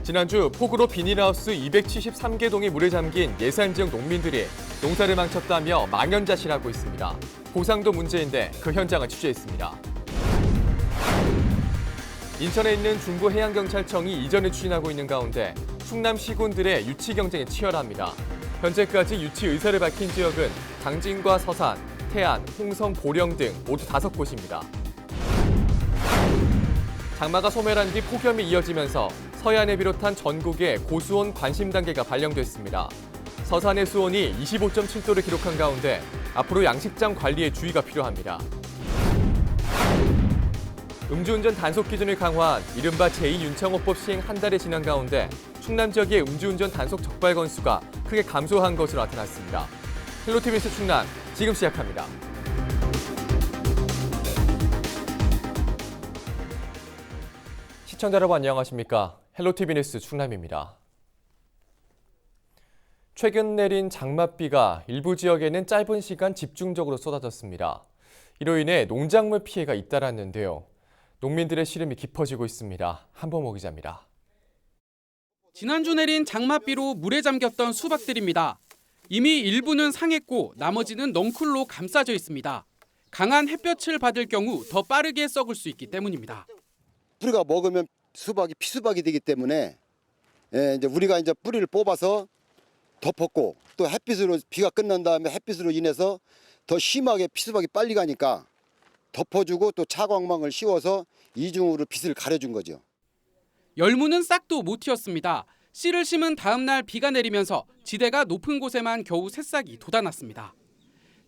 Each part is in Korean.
지난주 폭우로 비닐하우스 273개 동이 물에 잠긴 예산 지역 농민들이 농사를 망쳤다며 망연자실하고 있습니다. 보상도 문제인데 그 현장을 취재했습니다. 인천에 있는 중부해양경찰청이 이전을 추진하고 있는 가운데 충남 시군들의 유치 경쟁이 치열합니다. 현재까지 유치 의사를 밝힌 지역은 당진과 서산, 태안, 홍성, 보령 등 모두 5곳입니다. 장마가 소멸한 뒤 폭염이 이어지면서 서해안을 비롯한 전국에 고수온 관심 단계가 발령됐습니다. 서산의 수온이 25.7도를 기록한 가운데 앞으로 양식장 관리에 주의가 필요합니다. 음주운전 단속 기준을 강화한 이른바 제2윤창호법 시행 한 달이 지난 가운데 충남 지역의 음주운전 단속 적발 건수가 크게 감소한 것으로 나타났습니다. 헬로티비 뉴스 충남 지금 시작합니다. 시청자 여러분 안녕하십니까? 헬로티비 뉴스 충남입니다. 최근 내린 장맛비가 일부 지역에는 짧은 시간 집중적으로 쏟아졌습니다. 이로 인해 농작물 피해가 잇따랐는데요. 농민들의 시름이 깊어지고 있습니다. 한범호 기자입니다. 지난주 내린 장맛비로 물에 잠겼던 수박들입니다. 이미 일부는 상했고 나머지는 넝쿨로 감싸져 있습니다. 강한 햇볕을 받을 경우 더 빠르게 썩을 수 있기 때문입니다. 뿌리가 먹으면 수박이 피수박이 되기 때문에 이제 우리가 이제 뿌리를 뽑아서 덮었고 또 햇빛으로 비가 끝난 다음에 햇빛으로 인해서 더 심하게 피수박이 빨리 가니까 덮어주고 또 차광망을 씌워서 이중으로 빛을 가려준 거죠. 열무는 싹도 못 튀었습니다. 씨를 심은 다음 날 비가 내리면서 지대가 높은 곳에만 겨우 새싹이 돋아났습니다.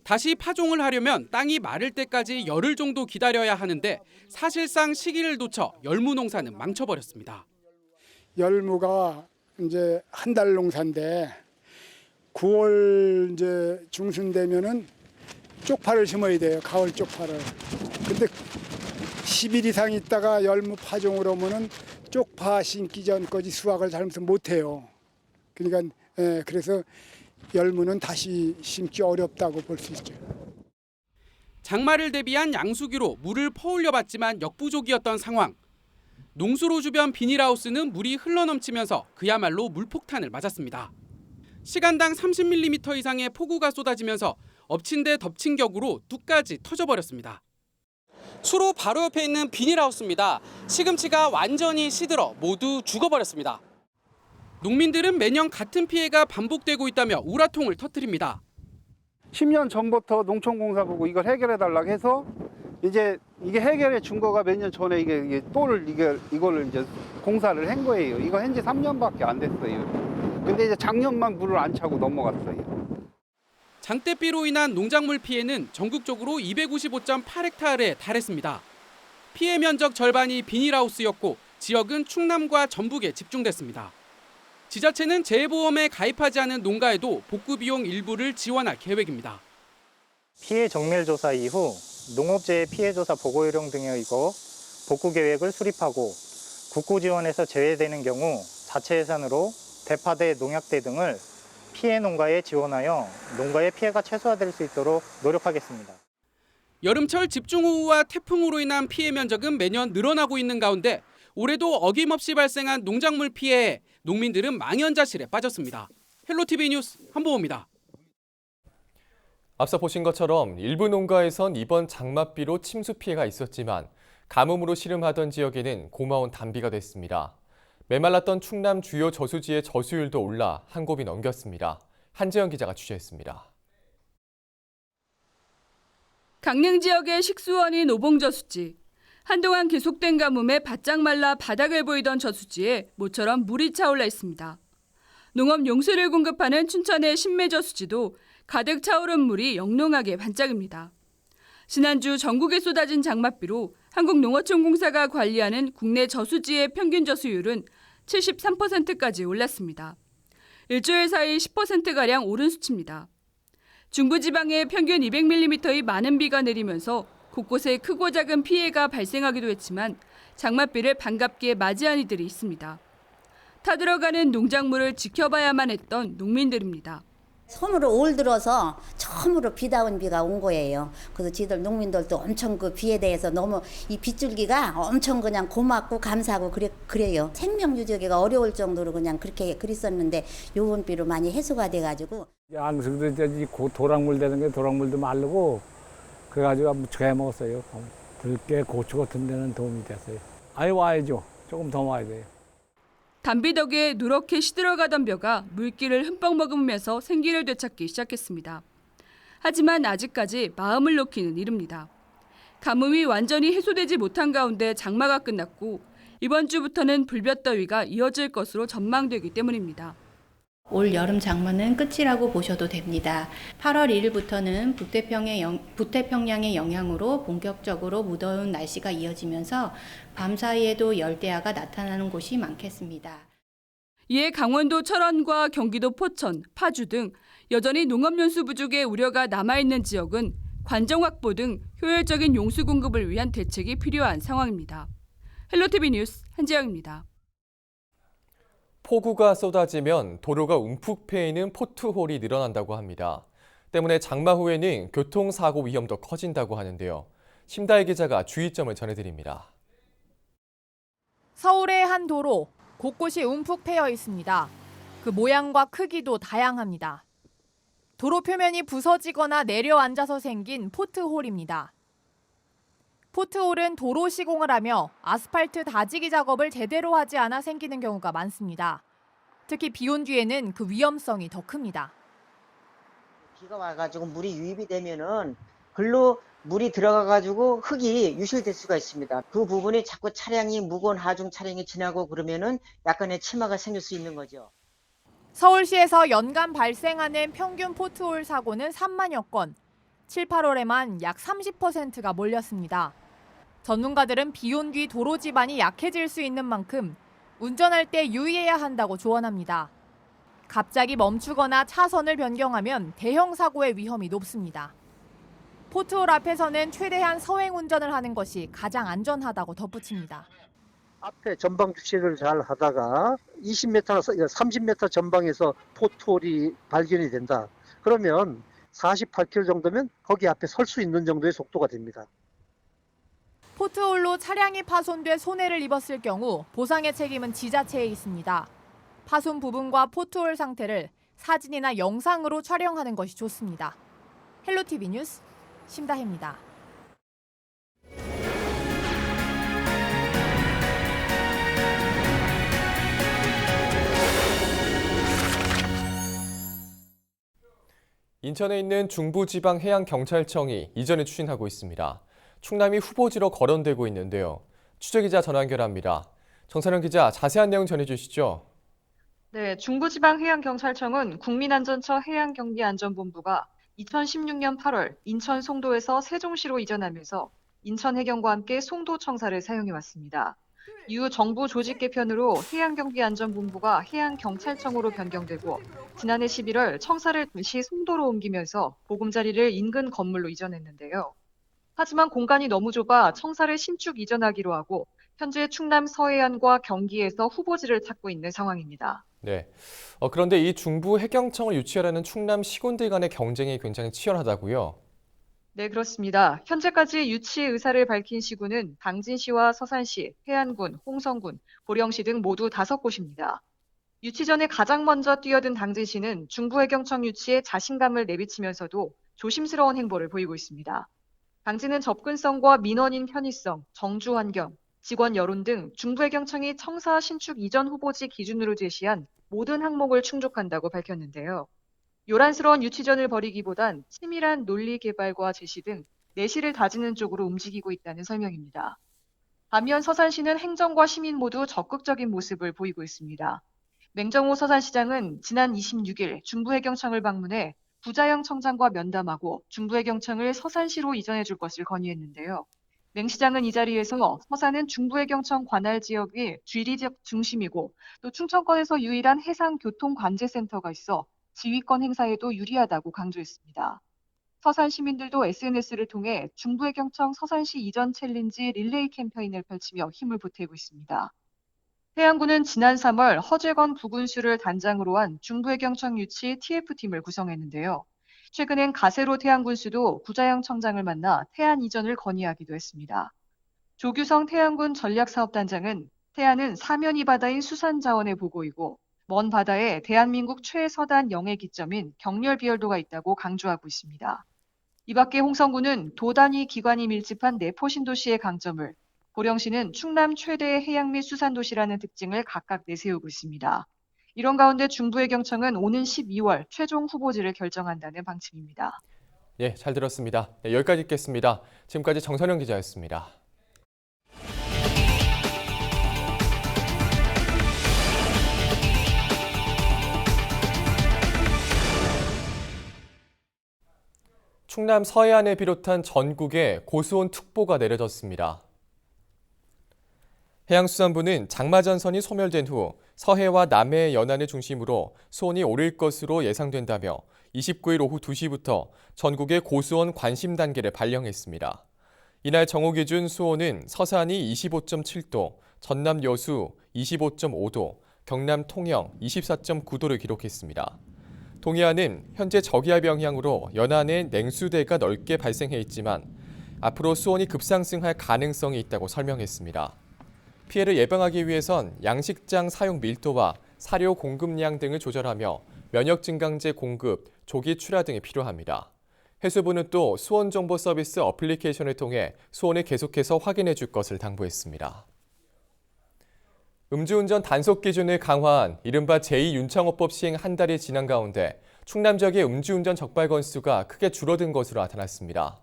다시 파종을 하려면 땅이 마를 때까지 열흘 정도 기다려야 하는데 사실상 시기를 놓쳐 열무 농사는 망쳐버렸습니다. 열무가 이제 한 달 농사인데 9월 이제 중순 되면은 쪽파를 심어야 돼요. 가을 쪽파를. 근데 10일 이상 있다가 열무 파종을 하면은 쪽파 심기 전까지 수확을 잘못해서 못 해요. 그러니까 그래서 열무는 다시 심기 어렵다고 볼 수 있죠. 장마를 대비한 양수기로 물을 퍼올려 봤지만 역부족이었던 상황. 농수로 주변 비닐하우스는 물이 흘러넘치면서 그야말로 물폭탄을 맞았습니다. 시간당 30mm 이상의 폭우가 쏟아지면서 엎친 데 덮친 격으로 뚝까지 터져버렸습니다. 수로 바로 옆에 있는 비닐하우스입니다. 시금치가 완전히 시들어 모두 죽어버렸습니다. 농민들은 매년 같은 피해가 반복되고 있다며 우라통을 터뜨립니다. 10년 전부터 농촌공사보고 이걸 해결해달라고 해서 이제 이게 해결해 준 거가 몇 년 전에 이게 이거를 이제 공사를 한 거예요. 이거 한 지 3년밖에 안 됐어요. 근데 이제 작년만 물을 안 차고 넘어갔어요. 장대비로 인한 농작물 피해는 전국적으로 255.8헥타르에 달했습니다. 피해 면적 절반이 비닐하우스였고 지역은 충남과 전북에 집중됐습니다. 지자체는 재해보험에 가입하지 않은 농가에도 복구 비용 일부를 지원할 계획입니다. 피해 정밀 조사 이후 농업재해 피해 조사 보고 요령 등에 의거 복구 계획을 수립하고 국고 지원에서 제외되는 경우 자체 예산으로 대파대, 농약대 등을 피해 농가에 지원하여 농가의 피해가 최소화될 수 있도록 노력하겠습니다. 여름철 집중호우와 태풍으로 인한 피해 면적은 매년 늘어나고 있는 가운데 올해도 어김없이 발생한 농작물 피해에 농민들은 망연자실에 빠졌습니다. 헬로티비 뉴스 한보호입니다. 앞서 보신 것처럼 일부 농가에선 이번 장맛비로 침수 피해가 있었지만 가뭄으로 시름하던 지역에는 고마운 단비가 됐습니다. 메말랐던 충남 주요 저수지의 저수율도 올라 한 곱이 넘겼습니다. 한재영 기자가 취재했습니다. 강릉 지역의 식수원인 오봉저수지. 한동안 계속된 가뭄에 바짝 말라 바닥을 보이던 저수지에 모처럼 물이 차올라 있습니다. 농업 용수를 공급하는 춘천의 신매저수지도 가득 차오른 물이 영롱하게 반짝입니다. 지난주 전국에 쏟아진 장맛비로 한국농어촌공사가 관리하는 국내 저수지의 평균 저수율은 73%까지 올랐습니다. 일주일 사이 10%가량 오른 수치입니다. 중부지방에 평균 200mm의 많은 비가 내리면서 곳곳에 크고 작은 피해가 발생하기도 했지만 장맛비를 반갑게 맞이한 이들이 있습니다. 타들어가는 농작물을 지켜봐야만 했던 농민들입니다. 처음으로 올 들어서 처음으로 비다운 비가 온 거예요. 그래서 지들 농민들도 엄청 그 비에 대해서 너무 이 빗줄기가 엄청 그냥 고맙고 감사하고 그래요. 생명 유지가 어려울 정도로 그냥 그렇게 그랬었는데 요번 비로 많이 해소가 돼가지고. 양식도 이제 도랑물 되는 게 도랑물도 마르고 그래가지고 무척 해먹었어요. 들깨, 고추 같은 데는 도움이 됐어요. 아예 와야죠. 조금 더 와야 돼요. 단비 덕에 누렇게 시들어가던 벼가 물기를 흠뻑 머금으면서 생기를 되찾기 시작했습니다. 하지만 아직까지 마음을 놓기는 이릅니다. 가뭄이 완전히 해소되지 못한 가운데 장마가 끝났고 이번 주부터는 불볕더위가 이어질 것으로 전망되기 때문입니다. 올 여름 장마는 끝이라고 보셔도 됩니다. 8월 1일부터는 북태평양의 영향으로 본격적으로 무더운 날씨가 이어지면서 밤 사이에도 열대야가 나타나는 곳이 많겠습니다. 이에 강원도 철원과 경기도 포천, 파주 등 여전히 농업연수 부족의 우려가 남아있는 지역은 관정 확보 등 효율적인 용수 공급을 위한 대책이 필요한 상황입니다. 헬로티비 뉴스 한지영입니다. 폭우가 쏟아지면 도로가 움푹 패이는 포트홀이 늘어난다고 합니다. 때문에 장마 후에는 교통사고 위험도 커진다고 하는데요. 심다혜 기자가 주의점을 전해드립니다. 서울의 한 도로, 곳곳이 움푹 패여 있습니다. 그 모양과 크기도 다양합니다. 도로 표면이 부서지거나 내려앉아서 생긴 포트홀입니다. 포트홀은 도로 시공을 하며 아스팔트 다지기 작업을 제대로 하지 않아 생기는 경우가 많습니다. 특히 비 온 뒤에는 그 위험성이 더 큽니다. 비가 와가지고 물이 유입이 되면은 글로 물이 들어가가지고 흙이 유실될 수가 있습니다. 그 부분이 자꾸 차량이 무거운 하중 차량이 지나고 그러면은 약간의 치마가 생길 수 있는 거죠. 서울시에서 연간 발생하는 평균 포트홀 사고는 3만여 건, 7, 8월에만 약 30%가 몰렸습니다. 전문가들은 비 온 뒤 도로 지반이 약해질 수 있는 만큼 운전할 때 유의해야 한다고 조언합니다. 갑자기 멈추거나 차선을 변경하면 대형 사고의 위험이 높습니다. 포트홀 앞에서는 최대한 서행 운전을 하는 것이 가장 안전하다고 덧붙입니다. 앞에 전방 주시를 잘 하다가 20m나 30m 전방에서 포트홀이 발견이 된다. 그러면 48km 정도면 거기 앞에 설 수 있는 정도의 속도가 됩니다. 포트홀로 차량이 파손돼 손해를 입었을 경우 보상의 책임은 지자체에 있습니다. 파손 부분과 포트홀 상태를 사진이나 영상으로 촬영하는 것이 좋습니다. 헬로티비 뉴스 심다혜입니다. 인천에 있는 중부지방해양경찰청이 이전을 추진하고 있습니다. 충남이 후보지로 거론되고 있는데요. 취재기자 전화 연결합니다. 정선영 기자, 자세한 내용 전해주시죠. 네, 중부지방해양경찰청은 국민안전처 해양경비안전본부가 2016년 8월 인천 송도에서 세종시로 이전하면서 인천해경과 함께 송도청사를 사용해왔습니다. 이후 정부 조직 개편으로 해양경비안전본부가 해양경찰청으로 변경되고 지난해 11월 청사를 다시 송도로 옮기면서 보금자리를 인근 건물로 이전했는데요. 하지만 공간이 너무 좁아 청사를 신축 이전하기로 하고 현재 충남 서해안과 경기에서 후보지를 찾고 있는 상황입니다. 네. 그런데 이 중부해경청을 유치하려는 충남 시군들 간의 경쟁이 굉장히 치열하다고요? 네, 그렇습니다. 현재까지 유치 의사를 밝힌 시군은 당진시와 서산시, 해안군, 홍성군, 보령시 등 모두 5곳입니다. 유치 전에 가장 먼저 뛰어든 당진시는 중부해경청 유치에 자신감을 내비치면서도 조심스러운 행보를 보이고 있습니다. 당진은 접근성과 민원인 편의성, 정주 환경, 직원 여론 등 중부해경청이 청사 신축 이전 후보지 기준으로 제시한 모든 항목을 충족한다고 밝혔는데요. 요란스러운 유치전을 벌이기보단 치밀한 논리 개발과 제시 등 내실을 다지는 쪽으로 움직이고 있다는 설명입니다. 반면 서산시는 행정과 시민 모두 적극적인 모습을 보이고 있습니다. 맹정호 서산시장은 지난 26일 중부해경청을 방문해 부자영 청장과 면담하고 중부해경청을 서산시로 이전해 줄 것을 건의했는데요. 맹 시장은 이 자리에서 서산은 중부해경청 관할 지역의 지리적 중심이고 또 충청권에서 유일한 해상교통관제센터가 있어 지휘권 행사에도 유리하다고 강조했습니다. 서산 시민들도 SNS를 통해 중부해경청 서산시 이전 챌린지 릴레이 캠페인을 펼치며 힘을 보태고 있습니다. 해양군은 지난 3월 허재건 부군수를 단장으로 한 중부해경청 유치 TF팀을 구성했는데요. 최근엔 가세로 태안군수도 구자영 청장을 만나 태안 이전을 건의하기도 했습니다. 조규성 태안군 전략사업단장은 태안은 사면이 바다인 수산자원의 보고이고 먼 바다에 대한민국 최서단 영해 기점인 경렬비열도가 있다고 강조하고 있습니다. 이 밖에 홍성군은 도단위 기관이 밀집한 내포 신도시의 강점을, 보령시는 충남 최대의 해양 및 수산도시라는 특징을 각각 내세우고 있습니다. 이런 가운데 중부해경청은 오는 12월 최종 후보지를 결정한다는 방침입니다. 예, 잘 들었습니다. 네, 여기까지 듣겠습니다. 지금까지 정선영 기자였습니다. 충남 서해안을 비롯한 전국에 고수온 특보가 내려졌습니다. 해양수산부는 장마전선이 소멸된 후 서해와 남해의 연안을 중심으로 수온이 오를 것으로 예상된다며 29일 오후 2시부터 전국에 고수온 관심 단계를 발령했습니다. 이날 정오 기준 수온은 서산이 25.7도, 전남 여수 25.5도, 경남 통영 24.9도를 기록했습니다. 동해안은 현재 저기압 영향으로 연안에 냉수대가 넓게 발생해 있지만 앞으로 수온이 급상승할 가능성이 있다고 설명했습니다. 피해를 예방하기 위해선 양식장 사용 밀도와 사료 공급량 등을 조절하며 면역 증강제 공급, 조기 출하 등이 필요합니다. 해수부는 또 수온 정보 서비스 어플리케이션을 통해 수온을 계속해서 확인해 줄 것을 당부했습니다. 음주운전 단속 기준을 강화한 이른바 제2윤창호법 시행 한 달이 지난 가운데 충남 지역의 음주운전 적발 건수가 크게 줄어든 것으로 나타났습니다.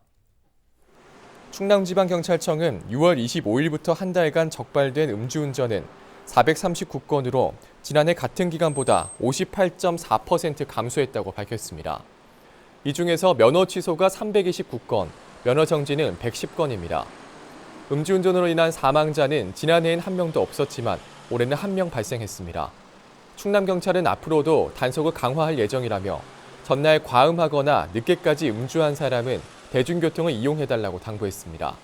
충남지방경찰청은 6월 25일부터 한 달간 적발된 음주운전은 439건으로 지난해 같은 기간보다 58.4% 감소했다고 밝혔습니다. 이 중에서 면허 취소가 329건, 면허 정지는 110건입니다. 음주운전으로 인한 사망자는 지난해엔 한 명도 없었지만 올해는 한 명 발생했습니다. 충남경찰은 앞으로도 단속을 강화할 예정이라며 전날 과음하거나 늦게까지 음주한 사람은 대중교통을 이용해달라고 당부했습니다.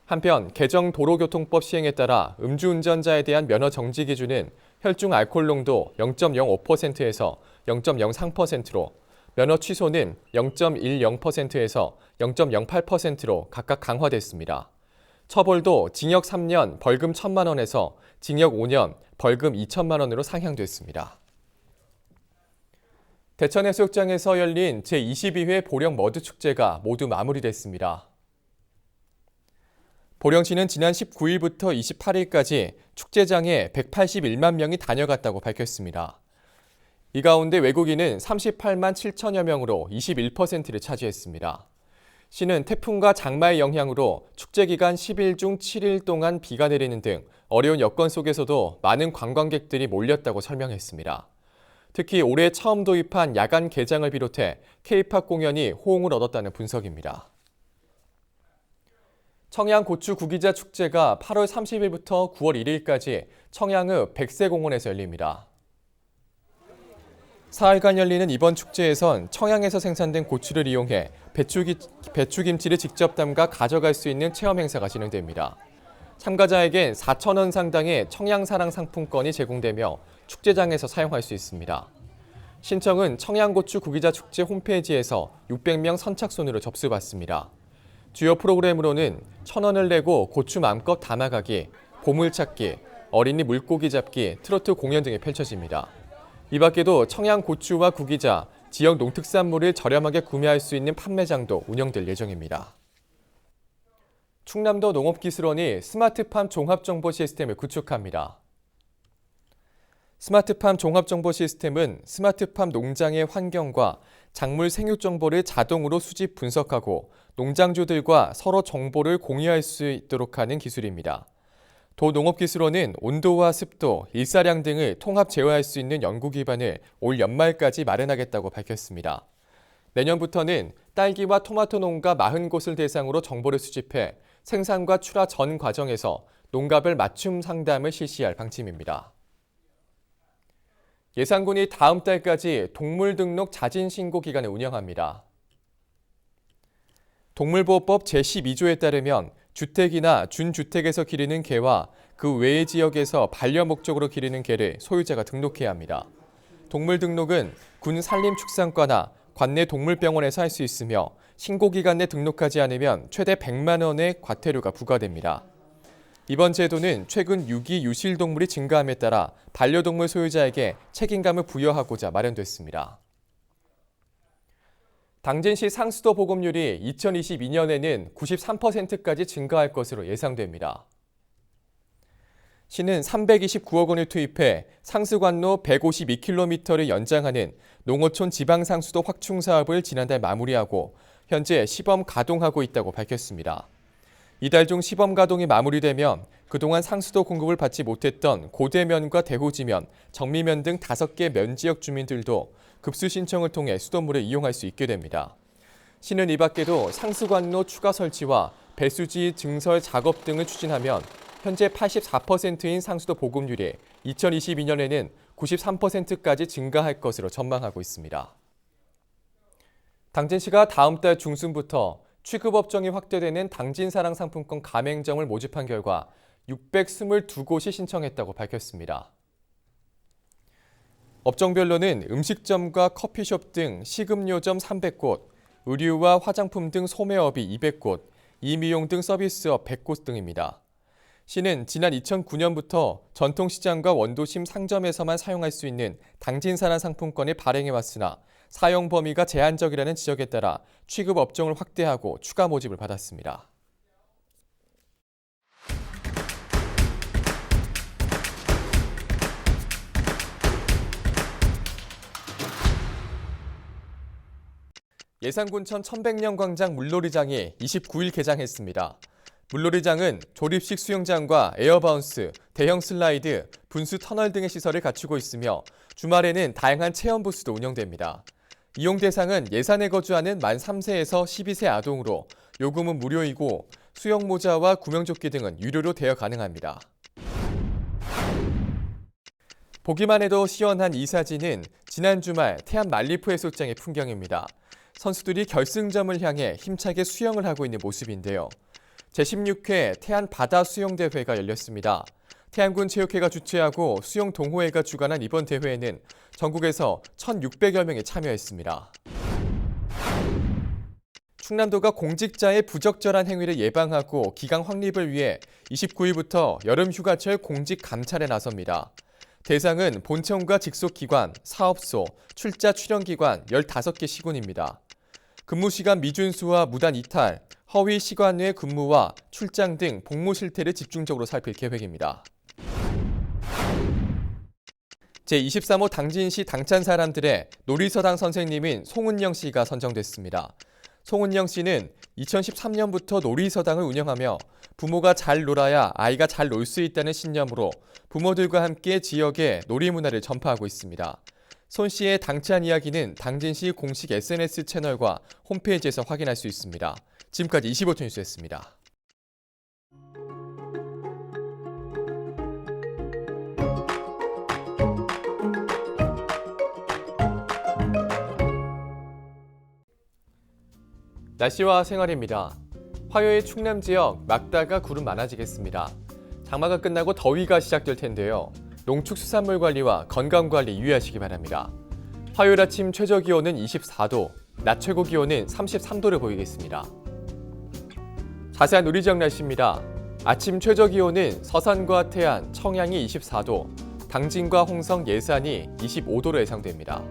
한편 개정 도로교통법 시행에 따라 음주운전자에 대한 면허 정지 기준은 혈중 알코올 농도 0.05%에서 0.03%로 면허 취소는 0.10%에서 0.08%로 각각 강화됐습니다. 처벌도 징역 3년, 벌금 1,000만 원에서 징역 5년, 벌금 2천만 원으로 상향됐습니다. 대천해수욕장에서 열린 제22회 보령 머드축제가 모두 마무리됐습니다. 보령시는 지난 19일부터 28일까지 축제장에 181만 명이 다녀갔다고 밝혔습니다. 이 가운데 외국인은 38만 7천여 명으로 21%를 차지했습니다. 시는 태풍과 장마의 영향으로 축제 기간 10일 중 7일 동안 비가 내리는 등 어려운 여건 속에서도 많은 관광객들이 몰렸다고 설명했습니다. 특히 올해 처음 도입한 야간 개장을 비롯해 K-팝 공연이 호응을 얻었다는 분석입니다. 청양 고추 구기자 축제가 8월 30일부터 9월 1일까지 청양읍 백세공원에서 열립니다. 사흘간 열리는 이번 축제에선 청양에서 생산된 고추를 이용해 배추김치를 직접 담가 가져갈 수 있는 체험 행사가 진행됩니다. 참가자에겐 4,000원 상당의 청양사랑 상품권이 제공되며 축제장에서 사용할 수 있습니다. 신청은 청양고추 구기자 축제 홈페이지에서 600명 선착순으로 접수받습니다. 주요 프로그램으로는 1,000원을 내고 고추 마음껏 담아가기, 보물찾기, 어린이 물고기 잡기, 트로트 공연 등이 펼쳐집니다. 이 밖에도 청양 고추와 구기자, 지역 농특산물을 저렴하게 구매할 수 있는 판매장도 운영될 예정입니다. 충남도 농업기술원이 스마트팜 종합정보 시스템을 구축합니다. 스마트팜 종합정보 시스템은 스마트팜 농장의 환경과 작물 생육 정보를 자동으로 수집 분석하고 농장주들과 서로 정보를 공유할 수 있도록 하는 기술입니다. 도농업기술원은 온도와 습도, 일사량 등을 통합 제어할 수 있는 연구 기반을 올 연말까지 마련하겠다고 밝혔습니다. 내년부터는 딸기와 토마토 농가 40곳을 대상으로 정보를 수집해 생산과 출하 전 과정에서 농가별 맞춤 상담을 실시할 방침입니다. 예산군이 다음 달까지 동물 등록 자진 신고 기간을 운영합니다. 동물보호법 제12조에 따르면 주택이나 준주택에서 기르는 개와 그 외의 지역에서 반려 목적으로 기르는 개를 소유자가 등록해야 합니다. 동물 등록은 군 산림축산과나 관내 동물병원에서 할 수 있으며 신고 기간 내 등록하지 않으면 최대 100만 원의 과태료가 부과됩니다. 이번 제도는 최근 유기 유실 동물이 증가함에 따라 반려동물 소유자에게 책임감을 부여하고자 마련됐습니다. 당진시 상수도 보급률이 2022년에는 93%까지 증가할 것으로 예상됩니다. 시는 329억 원을 투입해 상수관로 152km를 연장하는 농어촌 지방상수도 확충 사업을 지난달 마무리하고 현재 시범 가동하고 있다고 밝혔습니다. 이달 중 시범 가동이 마무리되면 그동안 상수도 공급을 받지 못했던 고대면과 대호지면, 정미면 등 5개 면지역 주민들도 급수 신청을 통해 수돗물을 이용할 수 있게 됩니다. 시는 이 밖에도 상수관로 추가 설치와 배수지 증설 작업 등을 추진하면 현재 84%인 상수도 보급률이 2022년에는 93%까지 증가할 것으로 전망하고 있습니다. 당진시가 다음 달 중순부터 취급업종이 확대되는 당진사랑 상품권 가맹점을 모집한 결과 622곳이 신청했다고 밝혔습니다. 업종별로는 음식점과 커피숍 등 식음료점 300곳, 의류와 화장품 등 소매업이 200곳, 이미용 등 서비스업 100곳 등입니다. 시는 지난 2009년부터 전통시장과 원도심 상점에서만 사용할 수 있는 당진사랑 상품권을 발행해왔으나 사용 범위가 제한적이라는 지적에 따라 취급 업종을 확대하고 추가 모집을 받았습니다. 예산군천 1100년 광장 물놀이장이 29일 개장했습니다. 물놀이장은 조립식 수영장과 에어바운스, 대형 슬라이드, 분수 터널 등의 시설을 갖추고 있으며 주말에는 다양한 체험 부스도 운영됩니다. 이용 대상은 예산에 거주하는 만 3세에서 12세 아동으로 요금은 무료이고 수영 모자와 구명조끼 등은 유료로 대여 가능합니다. 보기만 해도 시원한 이 사진은 지난 주말 태안 말리프 해수욕장의 풍경입니다. 선수들이 결승점을 향해 힘차게 수영을 하고 있는 모습인데요. 제16회 태안 바다 수영대회가 열렸습니다. 태안군 체육회가 주최하고 수영동호회가 주관한 이번 대회에는 전국에서 1,600여 명이 참여했습니다. 충남도가 공직자의 부적절한 행위를 예방하고 기강 확립을 위해 29일부터 여름휴가철 공직 감찰에 나섭니다. 대상은 본청과 직속기관, 사업소, 출자 출연기관 15개 시군입니다. 근무시간 미준수와 무단 이탈, 허위 시간 내 근무와 출장 등 복무 실태를 집중적으로 살필 계획입니다. 제23호 당진시 당찬 사람들의 놀이서당 선생님인 송은영 씨가 선정됐습니다. 송은영 씨는 2013년부터 놀이서당을 운영하며 부모가 잘 놀아야 아이가 잘 놀 수 있다는 신념으로 부모들과 함께 지역의 놀이 문화를 전파하고 있습니다. 손 씨의 당찬 이야기는 당진시 공식 SNS 채널과 홈페이지에서 확인할 수 있습니다. 지금까지 25초 뉴스였습니다. 날씨와 생활입니다. 화요일 충남 지역 막다가 구름 많아지겠습니다. 장마가 끝나고 더위가 시작될 텐데요. 농축수산물 관리와 건강 관리 유의하시기 바랍니다. 화요일 아침 최저 기온은 24도, 낮 최고 기온은 33도를 보이겠습니다. 자세한 우리 지역 날씨입니다. 아침 최저 기온은 서산과 태안, 청양이 24도, 당진과 홍성, 예산이 25도로 예상됩니다.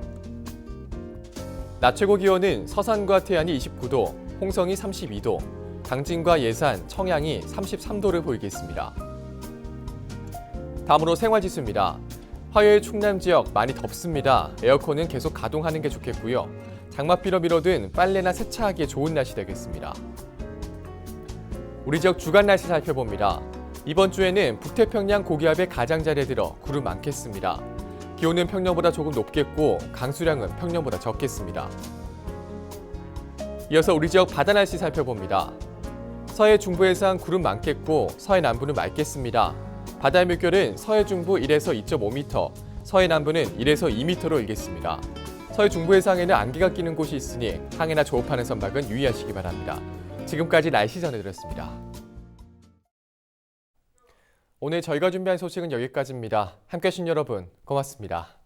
낮 최고 기온은 서산과 태안이 29도, 홍성이 32도, 당진과 예산, 청양이 33도를 보이겠습니다. 다음으로 생활지수입니다. 화요일 충남 지역 많이 덥습니다. 에어컨은 계속 가동하는 게 좋겠고요. 장맛비로 미뤄둔 빨래나 세차하기에 좋은 날씨 되겠습니다. 우리 지역 주간 날씨 살펴봅니다. 이번 주에는 북태평양 고기압의 가장자리에 들어 구름 많겠습니다. 기온은 평년보다 조금 높겠고 강수량은 평년보다 적겠습니다. 이어서 우리 지역 바다 날씨 살펴봅니다. 서해 중부 해상 구름 많겠고 서해 남부는 맑겠습니다. 바다의 물결은 서해 중부 1에서 2.5m, 서해 남부는 1에서 2m로 일겠습니다. 서해 중부 해상에는 안개가 끼는 곳이 있으니 항해나 조업하는 선박은 유의하시기 바랍니다. 지금까지 날씨 전해드렸습니다. 오늘 저희가 준비한 소식은 여기까지입니다. 함께해 주신 여러분 고맙습니다.